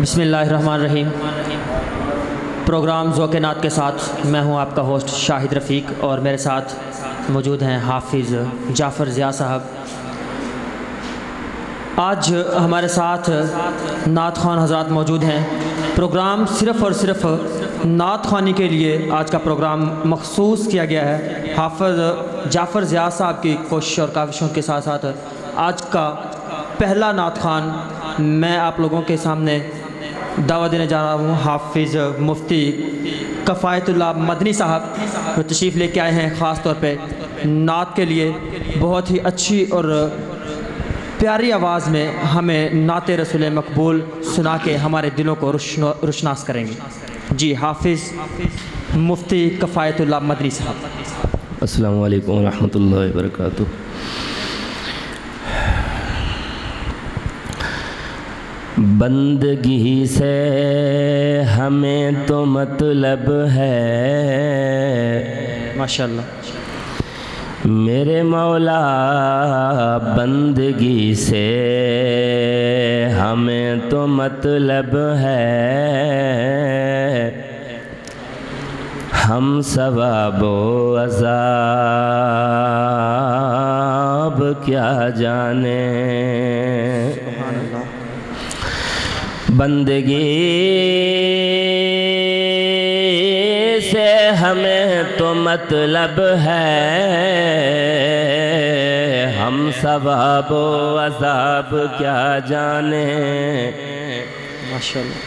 بسم اللہ الرحمن الرحیم۔ پروگرام ذوق نعت کے ساتھ میں ہوں آپ کا ہوسٹ شاہد رفیق، اور میرے ساتھ موجود ہیں حافظ جعفر ضیاء صاحب۔ آج ہمارے ساتھ نعت خوان حضرات موجود ہیں۔ پروگرام صرف اور صرف نعت خوانی کے لیے آج کا پروگرام مخصوص کیا گیا ہے۔ حافظ جعفر ضیاء صاحب کی کوشش اور کاوشوں کے ساتھ ساتھ آج کا پہلا نعت خوان میں آپ لوگوں کے سامنے دعوت دینے جا رہا ہوں، حافظ مفتی کفایت اللہ مدنی صاحب، جو تشریف لے کے آئے ہیں خاص طور پہ نعت کے لیے۔ بہت ہی اچھی اور پیاری آواز میں ہمیں نعت رسول مقبول سنا کے ہمارے دلوں کو روشناس کریں گے۔ جی حافظ مفتی کفایت اللہ مدنی صاحب۔ السلام علیکم ورحمۃ اللہ وبرکاتہ۔ بندگی سے ہمیں تو مطلب ہے ماشاءاللہ میرے مولا، بندگی سے ہمیں تو مطلب ہے، ہم ثواب و عذاب کیا جانے۔ بندگی سے ہمیں تو مطلب ہے، ہم ثواب و عذاب کیا جانے۔ ماشاءاللہ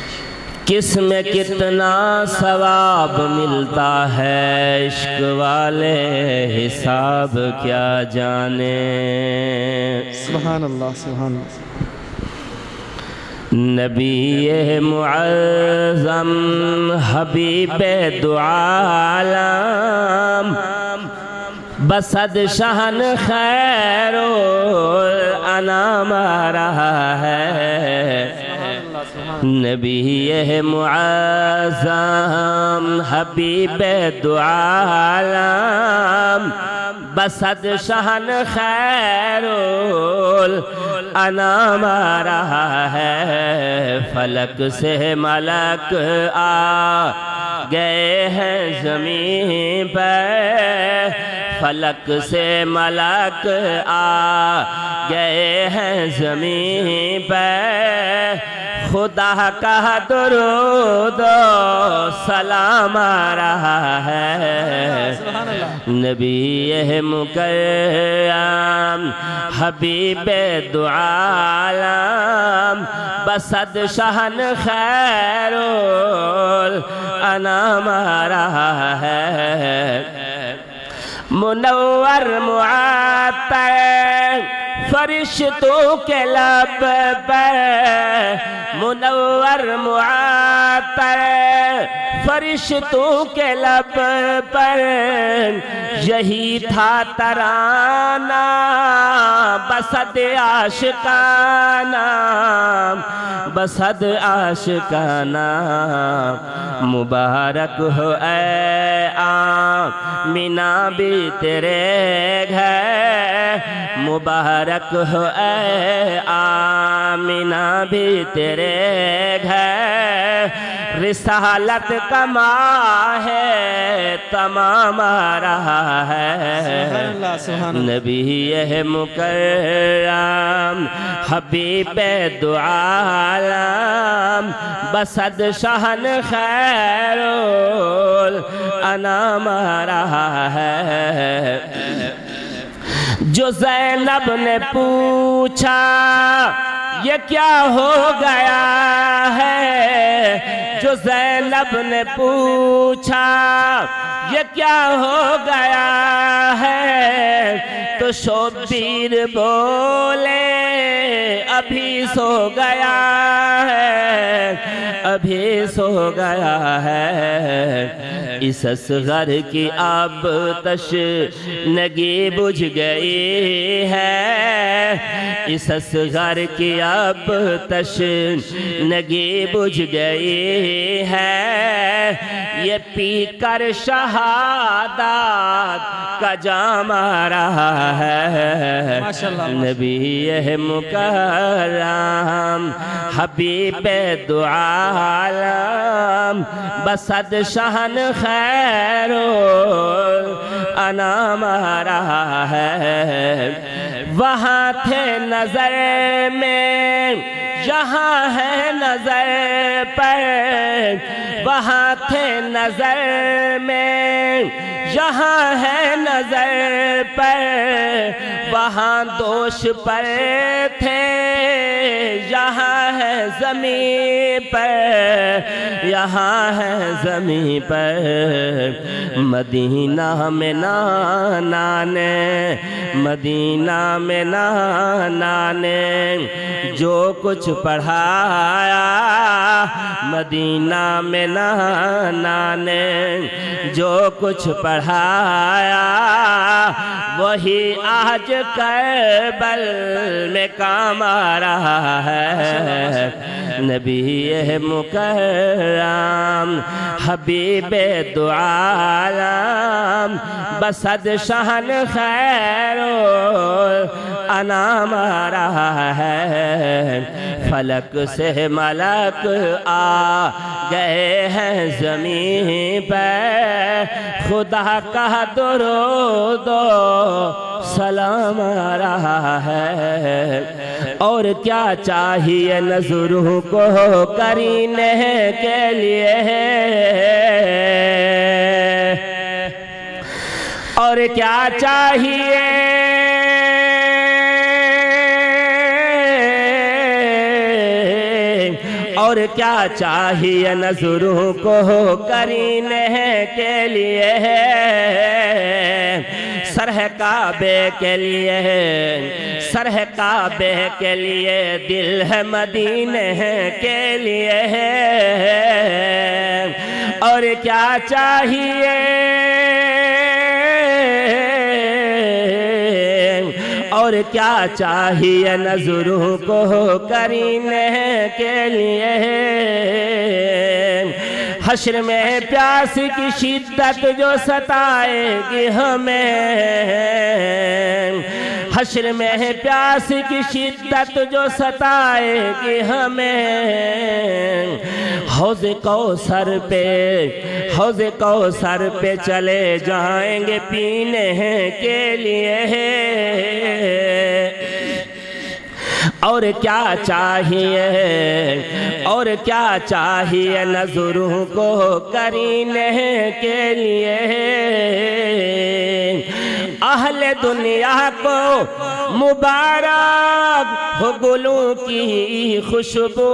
کس میں کتنا ثواب ملتا ہے، عشق والے حساب کیا جانے۔ سبحان اللہ سبحان اللہ۔ نبی معظم حبیب دو عالم، بصد شہن خیر الانام آ رہا ہے۔ نبی معظم حبیب دو عالم، بصد شہن خیر الانام آ رہا ہے۔ فلک سے ملک آ گئے ہیں زمین پہ، فلک سے ملک آ گئے ہیں زمین پہ، خدا کا درود و سلام آ رہا ہے۔ نبی مکرم حبیب دو عالم، بصد شہن خیر الانام آ رہا ہے۔ منور معطر فرشتوں کے لب پر، منور معطر فرشتوں کے لب پر، یہی تھا ترانہ بصد عاشقانہ، بصد عاشقانہ۔ مبارک ہو اے آمینہ بھی تیرے گھر، مبارک ہو اے آمینہ بھی تیرے گھر، رسالت کا ماہ تمام آ رہا ہے۔ نبی مکرم حبیب دو عالم، بصد شہن خیر الانام آ رہا ہے۔ جو زینب نے پوچھا یہ کیا ہو گیا ہے، جو زینب نے پوچھا یہ کیا ہو گیا ہے، تو شبیر بولے ابھی سو گیا ہے، ابھی سو گیا ہے۔ اس اصغر کی اب تشنگی بجھ گئی ہے، اس اصغر کی اب تشنگی بجھ گئی ہے، یہ پی کر شہادت کا جام آ رہا ہے ماشاءاللہ نبی مکرم حبیب دو عالم بصد شہن خیر الانام آ رہا ہے وہاں تھے نظر میں جہاں ہے نظر پر وہاں تھے نظر میں جہاں ہے نظر پر وہاں دوش پر تھے یہاں ہے زمین پر یہاں ہے زمین پر مدینہ میں نانا نے مدینہ میں نانا نے جو کچھ پڑھایا مدینہ میں نانا نے جو کچھ پڑھایا وہی آج کربل میں کام آ رہا ہے نبی مکرم حبیب دو عالم بصد شہن خیر الانام آ رہا ہے فلک سے ملک آ گئے ہیں زمین پہ خدا کا درود و سلام آ رہا ہے اور کیا چاہیے نظروں کو کرینے کے لیے اور کیا چاہیے اور کیا چاہیے نظروں کو کرینے کے لیے سرح کعبے کے لیے سرح کعبے کے لیے دل ہے مدینے کے لیے اور کیا چاہیے اور کیا چاہیے نظروں کو کرینے کے لیے حشر میں پیاس کی شدت جو ستائے گی ہمیں حشر میں پیاس کی شدت جو ستائے گی ہمیں حوض کوثر پہ چلے جائیں گے پینے کے لیے اور کیا چاہیے اور کیا چاہیے نظروں کو کرینے کے لیے اہل دنیا کو مبارک ہو گلوں کی خوشبو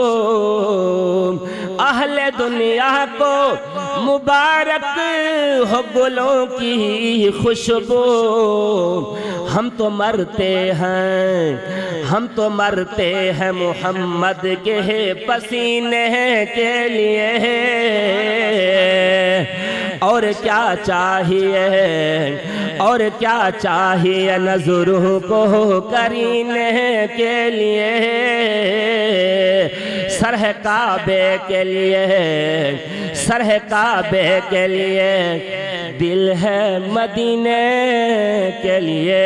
اہل دنیا کو مبارک ہو گلوں کی خوشبو ہم تو مرتے ہیں محمد کے پسینے کے لیے اور کیا چاہیے اور کیا چاہیے نظروں کو کرینے کے لیے سرح کعبے کے لیے سرح کعبے کے لیے دل ہے مدینے کے لیے